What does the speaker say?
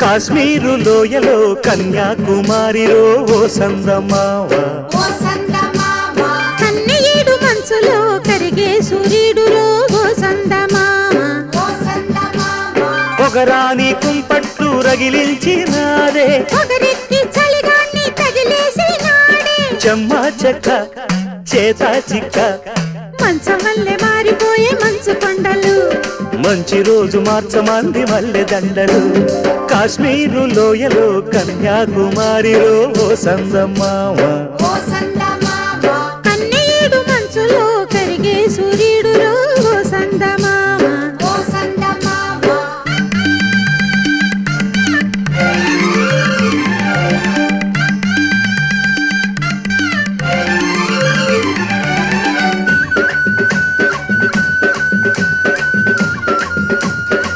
కాశ్మీరు లోయలో కన్యాకుమారిలో ఓ సందమావ కన్నయ్యేడు మంచులో కరిగే సూర్యుడులో ఓ సందమామ పొగరాని కుంపట్లు రగిలించినారే పొగరెక్కి చలిగాన్ని తగిలేసినాడే చెమ్మా చెక్క చేత చిక్క మంచమల్లె మారిపోయే మంచు కొండలు మంచి రోజు మార్చమంది మల్లె దండలు కాశ్మీరు లోయలో కన్యాకుమారిలో ఓ సందమావ